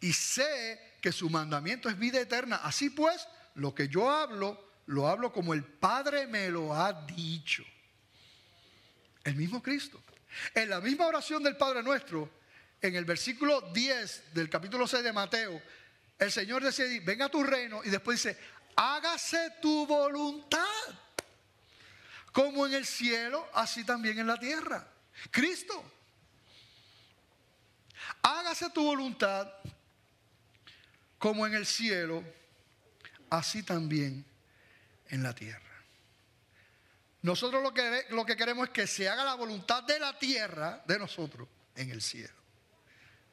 Y sé que su mandamiento es vida eterna. Así pues, lo que yo hablo, lo hablo como el Padre me lo ha dicho. El mismo Cristo. En la misma oración del Padre Nuestro, en el versículo 10 del capítulo 6 de Mateo, el Señor dice, venga a tu reino, y después dice, hágase tu voluntad, como en el cielo, así también en la tierra. Cristo. Hágase tu voluntad, como en el cielo, así también en la tierra. Nosotros lo que queremos es que se haga la voluntad de la tierra, de nosotros, en el cielo.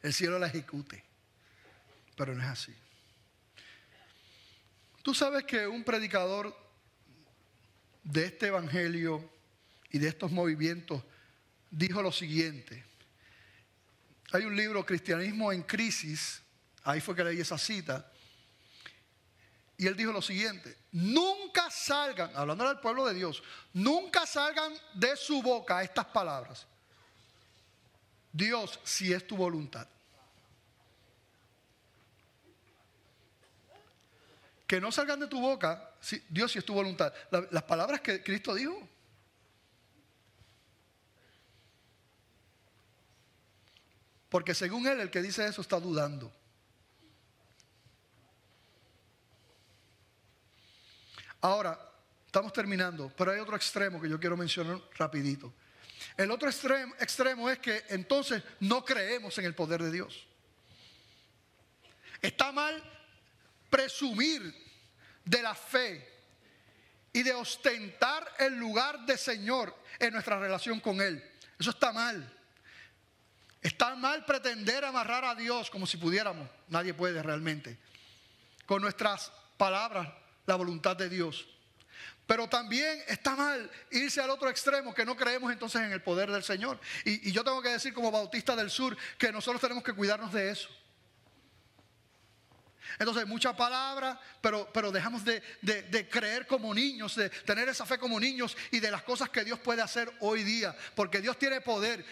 El cielo la ejecute. Pero no es así. Tú sabes que un predicador de este evangelio y de estos movimientos dijo lo siguiente. Hay un libro, Cristianismo en Crisis, ahí fue que leí esa cita, y él dijo lo siguiente: nunca salgan, hablando al pueblo de Dios, nunca salgan de su boca estas palabras: Dios, si es tu voluntad. Que no salgan de tu boca, Dios, si es tu voluntad, las palabras que Cristo dijo. Porque según él, el que dice eso está dudando. Ahora, estamos terminando, pero hay otro extremo que yo quiero mencionar rapidito. El otro extremo es que entonces no creemos en el poder de Dios. Está mal presumir de la fe y de ostentar el lugar de Señor en nuestra relación con Él. Eso está mal. Está mal pretender amarrar a Dios como si pudiéramos. Nadie puede realmente. Con nuestras palabras, la voluntad de Dios. Pero también está mal irse al otro extremo, que no creemos entonces en el poder del Señor. Y yo tengo que decir como bautista del sur que nosotros tenemos que cuidarnos de eso. Entonces mucha palabra, pero dejamos de creer como niños, de tener esa fe como niños y de las cosas que Dios puede hacer hoy día. Porque Dios tiene poder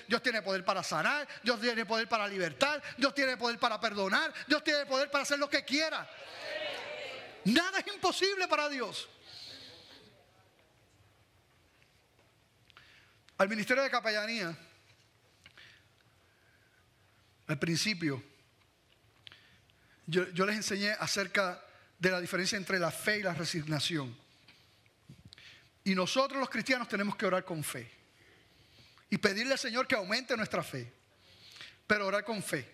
para sanar, Dios tiene poder para libertar, Dios tiene poder para perdonar, Dios tiene poder para hacer lo que quiera. Nada es imposible para Dios. Al ministerio de capellanía, al principio, yo les enseñé acerca de la diferencia entre la fe y la resignación. Y nosotros los cristianos tenemos que orar con fe. Y pedirle al Señor que aumente nuestra fe. Pero orar con fe.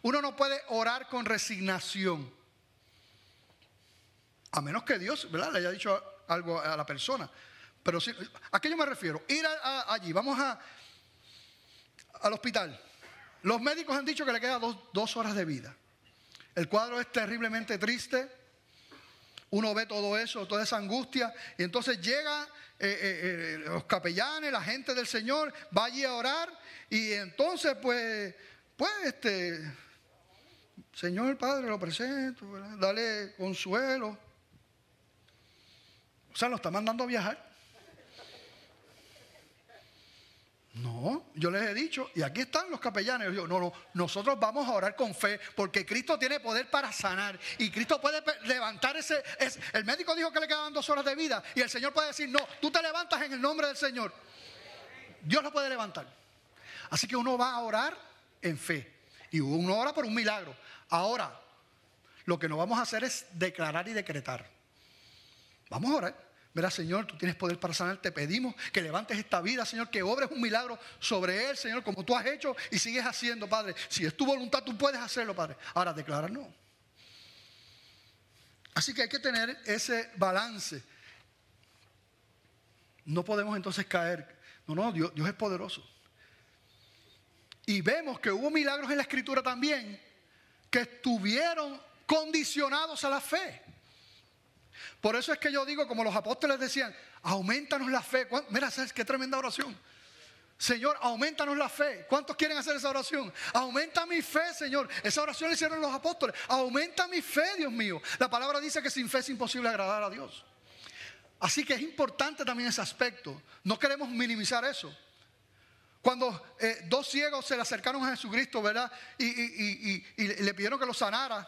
Uno no puede orar con resignación. A menos que Dios, ¿verdad?, le haya dicho algo a la persona. Pero sí, ¿a qué yo me refiero? Ir allí, vamos al hospital. Los médicos han dicho que le quedan 2 horas de vida. El cuadro es terriblemente triste. Uno ve todo eso, toda esa angustia. Y entonces llegan los capellanes, la gente del Señor, va allí a orar. Y entonces, Señor Padre, lo presento, ¿verdad? Dale consuelo. O sea, lo está mandando a viajar. No, yo les he dicho, y aquí están los capellanes. Yo digo, no, nosotros vamos a orar con fe, porque Cristo tiene poder para sanar. Y Cristo puede levantar el médico dijo que le quedaban 2 horas de vida. Y el Señor puede decir, no, tú te levantas en el nombre del Señor. Dios lo puede levantar. Así que uno va a orar en fe. Y uno ora por un milagro. Ahora, lo que no vamos a hacer es declarar y decretar. Vamos a orar. Verá, Señor, tú tienes poder para sanar. Te pedimos que levantes esta vida, Señor, que obres un milagro sobre él, Señor, como tú has hecho y sigues haciendo, Padre. Si es tu voluntad, tú puedes hacerlo, Padre. Ahora, declarar no. Así que hay que tener ese balance. No podemos entonces caer. No, Dios es poderoso. Y vemos que hubo milagros en la Escritura también que estuvieron condicionados a la fe. Por eso es que yo digo, como los apóstoles decían, aumentanos la fe. Mira, ¿sabes qué tremenda oración? Señor, aumentanos la fe. ¿Cuántos quieren hacer esa oración? Aumenta mi fe, Señor. Esa oración la hicieron los apóstoles. Aumenta mi fe, Dios mío. La palabra dice que sin fe es imposible agradar a Dios. Así que es importante también ese aspecto. No queremos minimizar eso. Cuando dos ciegos se le acercaron a Jesucristo, ¿verdad? Y le pidieron que los sanara.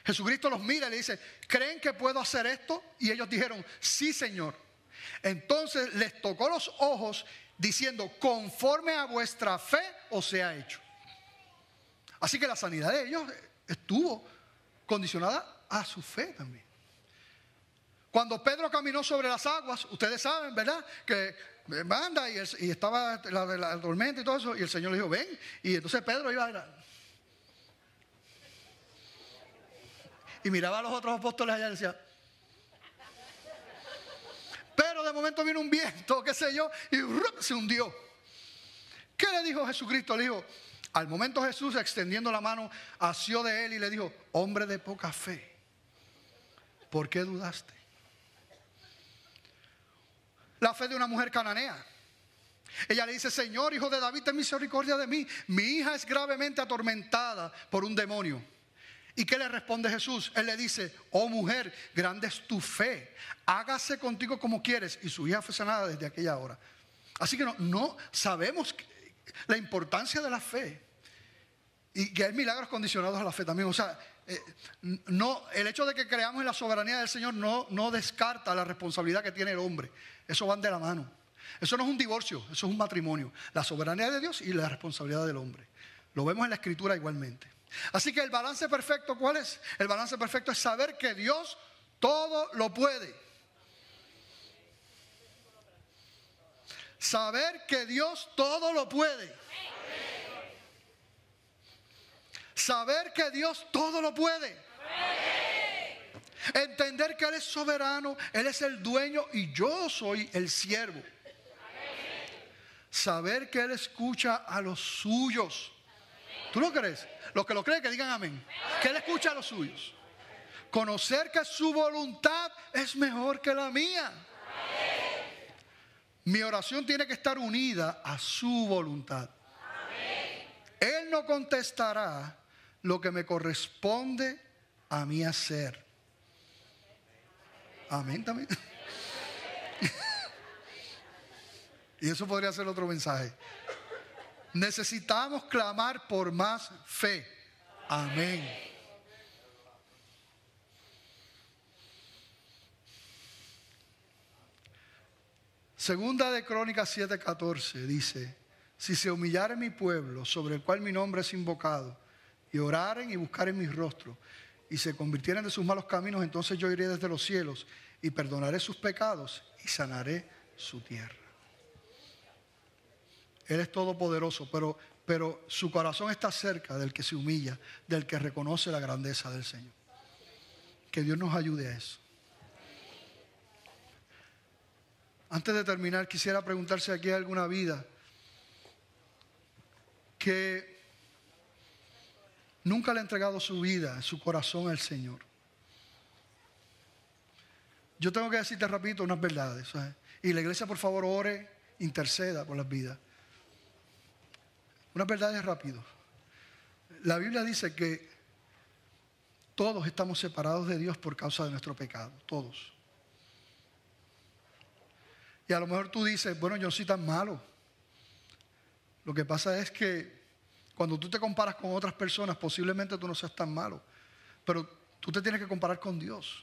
Jesucristo los mira y le dice, ¿creen que puedo hacer esto? Y ellos dijeron, sí, Señor. Entonces les tocó los ojos diciendo, conforme a vuestra fe os sea hecho. Así que la sanidad de ellos estuvo condicionada a su fe también. Cuando Pedro caminó sobre las aguas, ustedes saben, ¿verdad? Que anda y estaba la tormenta y todo eso, y el Señor le dijo, ven. Y entonces Pedro iba y miraba a los otros apóstoles allá y decía, pero de momento vino un viento, qué sé yo, y se hundió. ¿Qué le dijo Jesucristo? Le dijo, al momento Jesús extendiendo la mano, asió de él y le dijo, hombre de poca fe, ¿por qué dudaste? La fe de una mujer cananea. Ella le dice, Señor, hijo de David, ten misericordia de mí. Mi hija es gravemente atormentada por un demonio. ¿Y qué le responde Jesús? Él le dice, oh mujer, grande es tu fe, hágase contigo como quieres. Y su hija fue sanada desde aquella hora. Así que no sabemos la importancia de la fe. Y que hay milagros condicionados a la fe también. O sea, el hecho de que creamos en la soberanía del Señor no descarta la responsabilidad que tiene el hombre. Eso van de la mano. Eso no es un divorcio, eso es un matrimonio. La soberanía de Dios y la responsabilidad del hombre. Lo vemos en la Escritura igualmente. Así que el balance perfecto, ¿cuál es? El balance perfecto es saber que Dios todo lo puede. Saber que Dios todo lo puede. Saber que Dios todo lo puede. Entender que Él es soberano, Él es el dueño y yo soy el siervo. Saber que Él escucha a los suyos. ¿Tú lo crees? Los que lo creen que digan amén. Que Él escucha a los suyos. Conocer que su voluntad es mejor que la mía. Mi oración tiene que estar unida a su voluntad. Él no contestará lo que me corresponde a mí hacer. Amén también. Y eso podría ser otro mensaje. Necesitamos clamar por más fe. Amén. Segunda de Crónicas 7:14 dice, si se humillare mi pueblo, sobre el cual mi nombre es invocado, y oraren y buscaren mi rostro, y se convirtieren de sus malos caminos, entonces yo iré desde los cielos y perdonaré sus pecados y sanaré su tierra. Él es todopoderoso, pero su corazón está cerca del que se humilla, del que reconoce la grandeza del Señor. Que Dios nos ayude a eso. Antes de terminar, quisiera preguntar si aquí hay alguna vida que nunca le ha entregado su vida, su corazón al Señor. Yo tengo que decirte rapidito unas verdades, ¿sabes? Y la iglesia, por favor, ore, interceda por las vidas. Unas verdades rápido. La Biblia dice que todos estamos separados de Dios por causa de nuestro pecado, todos. Y a lo mejor tú dices, bueno, yo no soy tan malo. Lo que pasa es que cuando tú te comparas con otras personas, posiblemente tú no seas tan malo. Pero tú te tienes que comparar con Dios.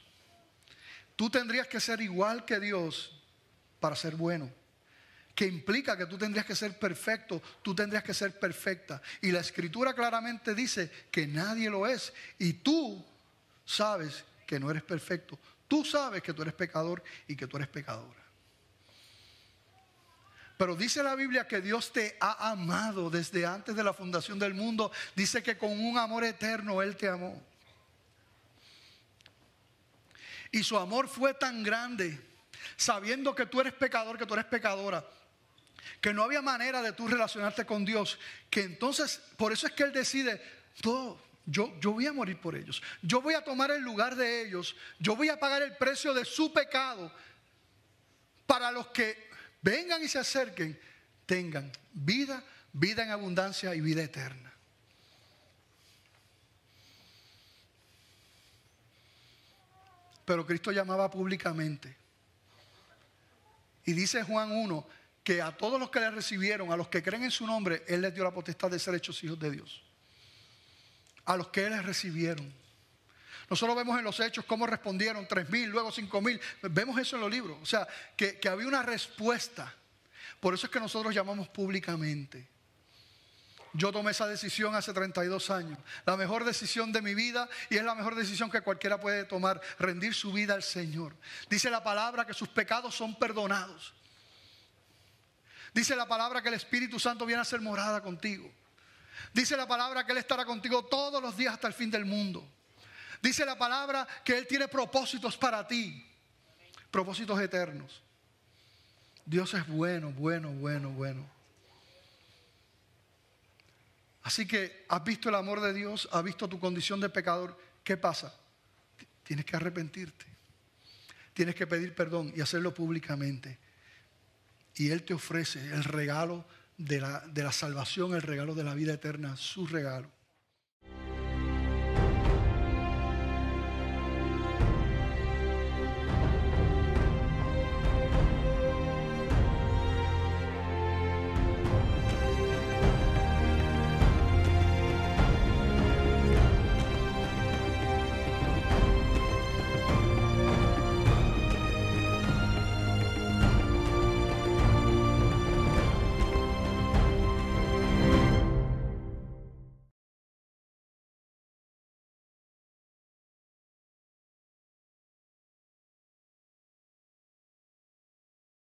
Tú tendrías que ser igual que Dios para ser bueno. Que implica que tú tendrías que ser perfecto, tú tendrías que ser perfecta. Y la Escritura claramente dice que nadie lo es. Y tú sabes que no eres perfecto. Tú sabes que tú eres pecador y que tú eres pecadora. Pero dice la Biblia que Dios te ha amado desde antes de la fundación del mundo. Dice que con un amor eterno Él te amó. Y su amor fue tan grande, sabiendo que tú eres pecador, que tú eres pecadora, que no había manera de tú relacionarte con Dios, que entonces, por eso es que Él decide, yo voy a morir por ellos, yo voy a tomar el lugar de ellos, yo voy a pagar el precio de su pecado, para los que vengan y se acerquen, tengan vida, vida en abundancia y vida eterna. Pero Cristo llamaba públicamente. Y dice Juan 1 que a todos los que le recibieron, a los que creen en su nombre, Él les dio la potestad de ser hechos hijos de Dios. A los que Él les recibieron. Nosotros vemos en los hechos cómo respondieron 3,000, luego 5,000. Vemos eso en los libros. O sea, que había una respuesta. Por eso es que nosotros llamamos públicamente. Yo tomé esa decisión hace 32 años. La mejor decisión de mi vida, y es la mejor decisión que cualquiera puede tomar, rendir su vida al Señor. Dice la palabra que sus pecados son perdonados. Dice la palabra que el Espíritu Santo viene a hacer morada contigo. Dice la palabra que Él estará contigo todos los días hasta el fin del mundo. Dice la palabra que Él tiene propósitos para ti. Propósitos eternos. Dios es bueno, bueno, bueno, bueno. Así que has visto el amor de Dios, has visto tu condición de pecador. ¿Qué pasa? Tienes que arrepentirte. Tienes que pedir perdón y hacerlo públicamente. Y Él te ofrece el regalo de la salvación, el regalo de la vida eterna, su regalo.